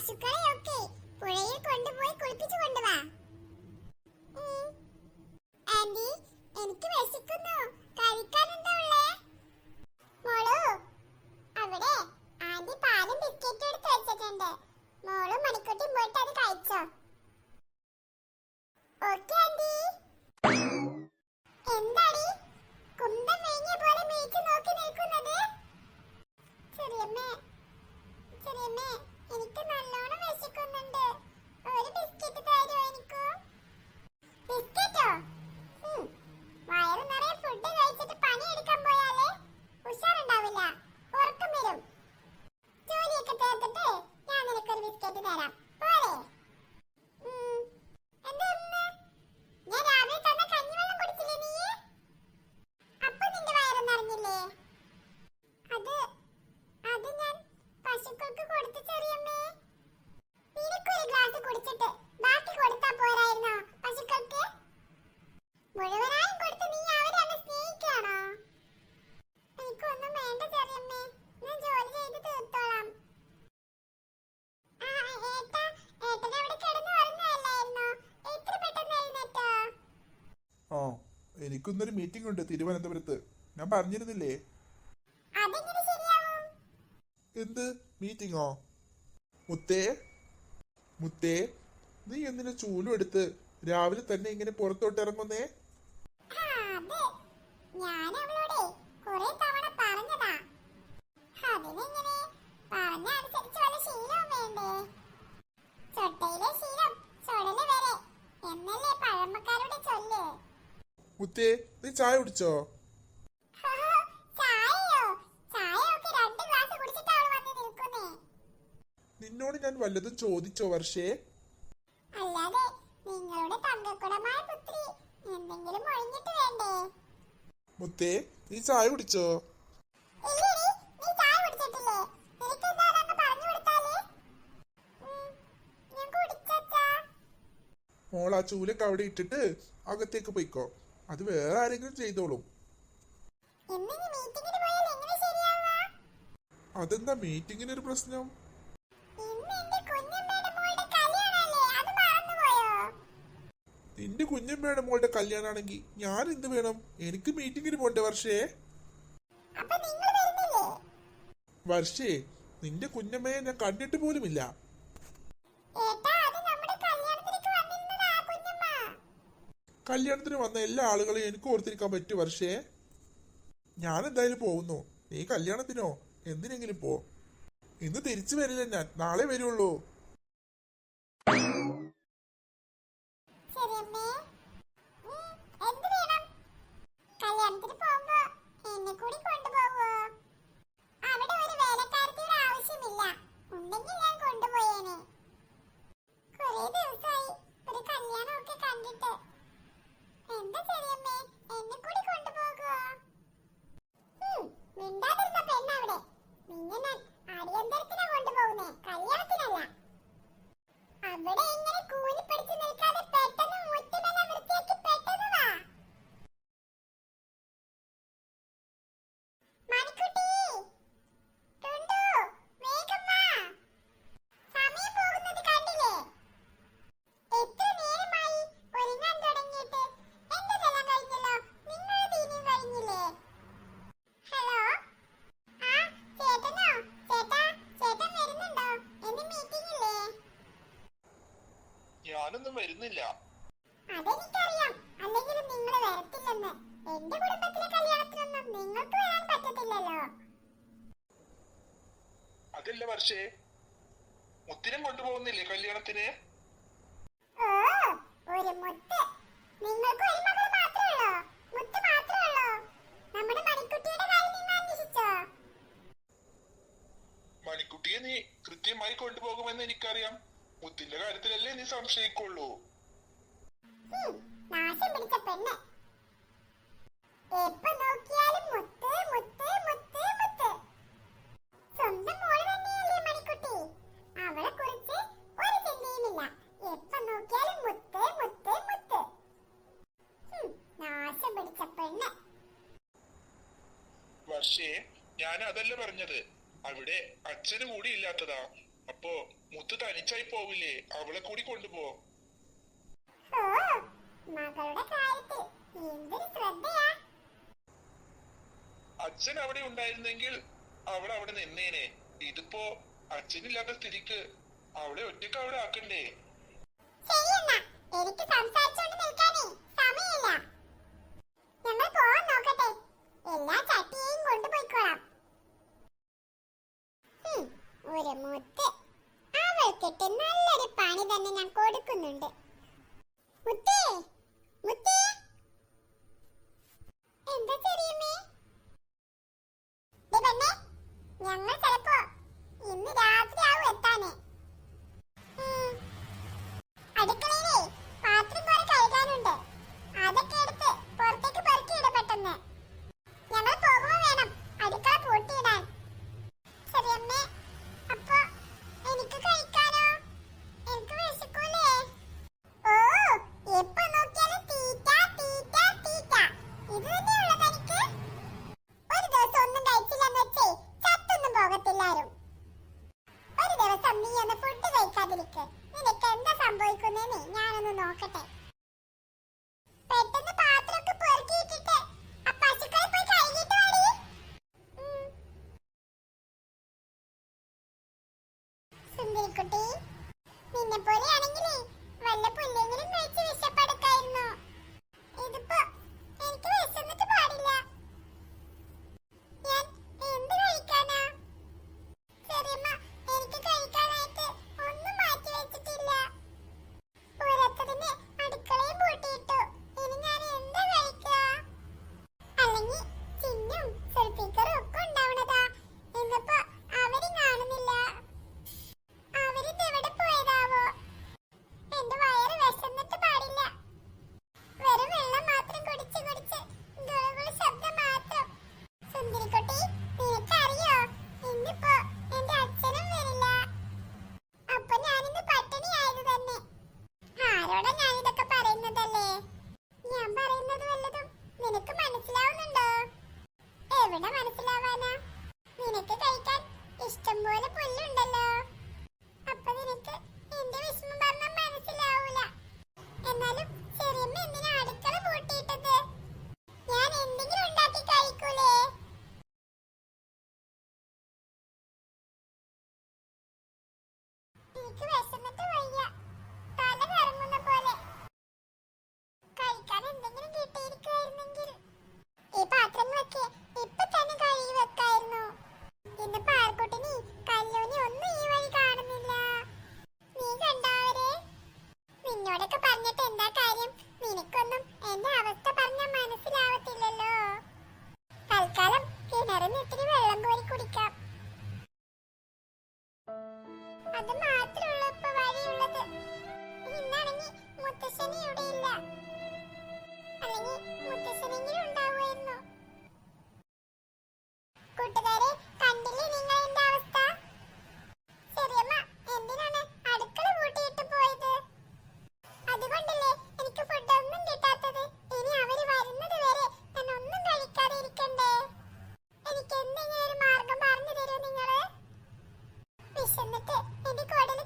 പശുക്കളെയൊക്കെ പുഴയിൽ കൊണ്ടുപോയി കുളിപ്പിച്ചു കൊണ്ടുവാ. ആന്റി, എനിക്ക് വിശക്കുന്നു. കഴിക്കാൻ എന്താ ഉള്ളേ? മോളു, അവിടെ ആന്റി പാലും ബിസ്ക്കറ്റും എടുത്ത് വെച്ചിട്ടുണ്ട്. മോളും മണിക്കുട്ടിയും പോയിട്ട് അത് കഴിച്ചോ. Okay aunty. എന്താടി കുന്തം വേങ്ങിയ പോലെ മേച്ച് നോക്കി നിൽക്കുന്നത്? ചെറിയമ്മേ, ചെറിയമ്മേ, എനിക്ക് നല്ലോണം വിശക്കുന്നുണ്ട്. ഒരു ബിസ്ക്കറ്റ് തരുമോ എനിക്ക്? ബിസ്ക്കറ്റോ? വയറ് നിറയെ ഫുഡ് കഴിച്ചിട്ട് പണിയെടുക്കാൻ പോയാലേ ഉഷാറുണ്ടാവില്ല, ഉറക്കം വരും. ജോലിയൊക്കെ തീർത്തിട്ട് ഞാൻ നിനക്കൊരു ബിസ്ക്കറ്റ് തരാം, പോരെ? എന്താ ഞാൻ രാവിലെ തന്ന കഞ്ഞിവെള്ളം കുടിച്ചില്ലേ നീ? അപ്പൊ നിന്റെ വയറ് നിറഞ്ഞില്ലേ? അത് ഞാൻ പശുക്കൾക്ക് കൊടുത്തു ചെറിയമ്മേ. നിനക്കൊരു ഗ്ലാസ് കുടിച്ചിട്ട് ബാക്കി കൊടുത്താ പോരായിരുന്നോ പശുക്കൾക്ക്? മുഴുവനായും കൊടുത്ത് നീ അവരെ അങ്ങ് സ്നേഹിക്കാണോ? എനിക്കൊന്നും വേണ്ട ചെറിയമ്മേ, ഞാൻ ജോലി ചെയ്ത് തീർത്തോളാം. ഏട്ടൻ അവിടെ കിടന്നു ഉറങ്ങുകയല്ലായിരുന്നോ? എത്ര പെട്ടെന്ന് എഴുന്നേറ്റോ? എനിക്കൊന്നൊരു മീറ്റിംഗ് ഉണ്ട് തിരുവനന്തപുരത്ത്, ഞാൻ പറഞ്ഞിരുന്നില്ലേ? അതെങ്ങനെ ശരിയാവും? എന്ത് മീറ്റിംഗോ? മുത്തേ, മുത്തേ, നീ എന്തിനാ ചൂലും എടുത്ത് രാവിലെ തന്നെ ഇങ്ങനെ പുറത്തോട്ട് ഇറങ്ങുന്നേ? ഞാൻ അവളോട് കുറെ തവണ പറഞ്ഞതാ. അതിനെങ്ങനെ പറഞ്ഞ അനുസരിച്ച് വല്ല ശീലവും വേണ്ടേ? ചൊട്ടയിലെ ശീലം ചൊടല് വരെ എന്നല്ലേ പഴമക്കാരുടെ ചൊല്ല്. മുത്തേ, നീ ചായ കുടിച്ചോ? ചായയോ? ചായയൊക്കെ 2 ഗ്ലാസ് കുടിച്ചിട്ടാ അവൾ വന്ന് നിൽക്കുന്നേ. നിന്നോട് ഞാൻ വല്ലതും ചോദിച്ചോ വർഷേ? അല്ലാതെ നിങ്ങളുടെ തങ്കക്കുടമായ പുത്രി എന്തെങ്കിലും ഒഴിഞ്ഞിട്ട് വേണ്ടേ? മുത്തേ, നീ ചായ കുടിച്ചോ? ഇല്ലേടി, നീ ചായ കുടിച്ചിട്ടില്ലേ? നിനക്ക് എന്താണെന്ന് പറഞ്ഞു കൊടുത്താലേ. ഞാൻ കുടിച്ചാ. മോൾ ആ ചൂലൊക്കെ അവിടെ ഇട്ടിട്ട് അകത്തേക്ക് പോയിക്കോ, അത് വേറെ ആരെങ്കിലും ചെയ്തോളും. അതെന്താ മീറ്റിംഗിനൊരു പ്രശ്നം? നിന്റെ കുഞ്ഞമ്മയുടെ മോളുടെ കല്യാണാണെങ്കിൽ ഞാൻ എന്ത് വേണം? എനിക്ക് മീറ്റിംഗിന് പോണ്ടേ വർഷേ? വർഷേ, നിന്റെ കുഞ്ഞമ്മയെ ഞാൻ കണ്ടിട്ട് പോലുമില്ല. കല്യാണത്തിന് വന്ന എല്ലാ ആളുകളെയും എനിക്ക് ഓർത്തിരിക്കാൻ പറ്റൂ വർഷേ? ഞാൻ എന്തായാലും പോകുന്നു. നീ കല്യാണത്തിനോ എന്തിനെങ്കിലും പോ. ഇന്ന് തിരിച്ചു വരില്ല, ഞാൻ നാളെ വരുള്ളൂ. ഞാനൊന്നും വരുന്നില്ല. അതെനിക്കറിയാം, അല്ലെങ്കിലും നിങ്ങൾ വരത്തില്ലെന്ന്. എന്റെ കുടുംബത്തിലെ കല്യാണത്തിനൊന്നും നിങ്ങൾക്ക് വരാൻ പറ്റത്തില്ലല്ലോ. അതല്ല വർഷേ, മുത്തിനും കൊണ്ടുപോകുന്നില്ലേ കല്യാണത്തിന്? ഓ, ഒരു മുത്ത്. നിങ്ങൾക്ക് ഒരു മകൾ മാത്രമേ ഉള്ളൂ, മുത്ത് മാത്രമേ ഉള്ളൂ. നമ്മുടെ മണിക്കുട്ടിയുടെ കാര്യം നിങ്ങൾ അന്വേഷിച്ചോ? മണിക്കുട്ടിയെ നീ കൃത്യമായി കൊണ്ടുപോകുമെന്ന് എനിക്കറിയാം. മുത്തിന്റെ കാര്യത്തിലല്ലേ നീ സംശയിക്കുള്ളൂ? നാശം പിടിച്ച പെണ്ണ്. എപ്പോ നോക്കിയാലും മുത്ത് മുത്ത് മുത്ത് മുത്ത്. സ്വന്തം മോള് തന്നെയല്ലേ മണിക്കുട്ടി. അവളെ കുറിച്ച് ഒരു ചിന്തയുമില്ല. എപ്പോ നോക്കിയാലും മുത്ത് മുത്ത് മുത്ത്. നാശം പിടിച്ച പെണ്ണ്. വർഷേ, ഞാൻ അതല്ല പറഞ്ഞത്. അവിടെ അച്ഛന് കൂടി ഇല്ലാത്തതാ. അപ്പോ മുത്ത് തനിച്ചായി പോവില്ലേ? അവളെ കൂടി കൊണ്ടുപോ. ഓ, മകളുടെ കാര്യത്തിൽ എന്തൊരു ശ്രദ്ധയാ. അച്ഛൻ അവിടെ ഉണ്ടായിരുന്നെങ്കിൽ അവൾ അവിടെ നിന്നേനെ. ഇതിപ്പോ അച്ഛനില്ലാത്ത സ്ഥിതിക്ക് അവളെ ഒറ്റയ്ക്ക് അവിടെ ആക്കണ്ടേ? ശരിയെന്നാ, എനിക്ക് സംസാരിച്ചോണ്ട് നിൽക്കാനേ സമയമില്ല. ഞങ്ങൾ പോവാൻ നോക്കട്ടെ. എല്ലാ ചട്ടിയെയും കൊണ്ടുപോയിക്കോളാം. ഒരു മുത്ത്, അവൾക്കിട്ട് നല്ലൊരു പണി തന്നെ ഞാൻ കൊടുക്കുന്നുണ്ട്. മുത്തേ, മുത്തേ, എന്താ ചെറിയമ്മേ? ദേ പെണ്ണേ, ഞങ്ങൾ ചിലപ്പോ ഇന്ന് രാത്രിയാവും എത്താനേ. അടുക്കളയിലേ പാത്രം കുറെ കഴുകാനുണ്ട്. അതൊക്കെ എടുത്ത് പുറത്തേക്ക് പെറുക്കിയിട പെട്ടെന്ന്. ഞങ്ങൾ പോകുമ്പോ വേണം അടുക്കള പൂട്ടിയിടാൻ. ചെറിയമ്മേ, അപ്പൊ എനിക്ക് കഴിക്കാനോ? എനിക്ക് വിശക്കൂലേ? ഓ, എപ്പോ നോക്കിയാലും തീറ്റ തീറ്റ തീറ്റ, ഇത് തന്നെയുള്ള തനിക്ക്. ഒരു ദിവസം ഒന്നും കഴിച്ചില്ലെന്ന് വെച്ചേ ചത്തൊന്നും പോകത്തില്ലാരും. ഒരു ദിവസം നീ ഒന്ന് ഫുഡ് കഴിക്കാതിരിക്ക്. നിനക്ക് എന്താ സംഭവിക്കുന്നേന്ന് ഞാനൊന്ന് നോക്കട്ടെ. പെട്ടെന്ന് പാത്രമൊക്കെ പെറുക്കിയിട്ടിട്ട് ആ പശുക്കളെ പോയി കഴുകിയിട്ട് വാടി. സുന്ദരിക്കുട്ടി, നിന്നെ പോലെയാണെങ്കിലേ വല്ല പുല്ലെങ്കിലും കഴിച്ച് വിശപ്പടക്കായിരുന്നു. ഇതിപ്പോ എനിക്ക് വിശന്നിട്ട് പാടില്ല. ഞാൻ എന്ത് കഴിക്കാനാ? ചെറിയമ്മ എനിക്ക് കഴിക്കാനായിട്ട് ഒന്നും മാറ്റി വെച്ചിട്ടില്ല. പുറത്തതിന് അടുക്കളയും പൂട്ടിയിട്ടു. ഇനി ഞാൻ എന്താ കഴിക്കുക? അല്ലെങ്കിൽ ചിന്നും സുൽഫിക്കറും ഒക്കെ ഉണ്ടാവണതാ. ഇന്നിപ്പോ അവരും കാണുന്നില്ല. അവരിത് എവിടെ പോയതാവോ? എന്റെ വയറ് വിശന്നിട്ട് പാടില്ല. വെറും വെള്ളം മാത്രം കുടിച്ച് കുടിച്ച് ഗുളുഗുളു ശബ്ദം മാത്രം. സുന്ദരിക്കുട്ടി, നിനക്കറിയോ, ഇന്നിപ്പോ എന്റെ അച്ഛനും വരില്ല. അപ്പൊ ഞാനിന്ന് പട്ടിണിയായത് തന്നെ. ആരോടാ ഞാനിതൊക്കെ പറയുന്നതല്ലേ? ഞാൻ പറയുന്നത് വല്ലതും നിനക്ക് മനസ്സിലാവുന്നുണ്ടോ? എവിടെ മനസ്സിലാവാനാ? നിനക്ക് കഴിക്കാൻ ഇഷ്ടം പോലെ പുല്ലുണ്ടല്ലോ. അപ്പൊ നിനക്ക് എന്റെ വിഷമം പറഞ്ഞാൽ മനസ്സിലാവൂല. എന്നാലും ചെറിയമ്മ എന്തിനാ അടുക്കള പൂട്ടിയിട്ടത്? ഞാൻ എന്തെങ്കിലും ഉണ്ടാക്കി കഴിക്കൂലേ? എനിക്ക് വിശന്നിട്ട് വയ്യ. തല കറങ്ങുന്ന പോലെ. കഴിക്കാൻ എന്തെങ്കിലും കിട്ടിയിരിക്കുവായിരുന്നെങ്കിൽ ഈ പാത്രങ്ങളൊക്കെ ഇപ്പൊ തന്നെ കഴുകി വെക്കായിരുന്നു. ഇന്ന് പാർക്കുട്ടിനി കല്ലൂനി ഒന്നും ഈ വഴി കാണുന്നില്ല. നീ കണ്ടാവരെ? നിന്നോടൊക്കെ പറഞ്ഞിട്ട് എന്താ കാര്യം? നിനക്കൊന്നും എന്റെ അവസ്ഥ പറഞ്ഞാൽ മനസ്സിലാവത്തില്ലല്ലോ. തൽക്കാലം കിണറിന് ഇത്തിരി വെള്ളം കോരി കുടിക്കാം. അത് മാത്രമുള്ള ഇപ്പൊ വഴിയുള്ളത്. ഇന്നാണെങ്കിൽ മുത്തശ്ശനി ഇവിടെ ഇല്ല. അല്ലെങ്കിൽ മുത്തശ്ശനെങ്കിലും ഉണ്ടാവുമായിരുന്നു. കൂട്ടുകാരെ, കണ്ടില്ലേ നിങ്ങൾ എന്റെ അവസ്ഥ? ചെറിയമ്മ എന്തിനാണ് അടുക്കള പൂട്ടിയിട്ട് പോയത്? അതുകൊണ്ടല്ലേ എനിക്ക് ഫുഡൊന്നും കിട്ടാത്തത്. ഇനി അവര് വരുന്നത് വരെ ഞാൻ ഒന്നും കഴിക്കാതെ ഇരിക്കണ്ടേ? എനിക്ക് എന്തെങ്കിലും ഒരു മാർഗം പറഞ്ഞു തരൂ നിങ്ങള്. വിശന്നിട്ട് എന്റെ കുടല്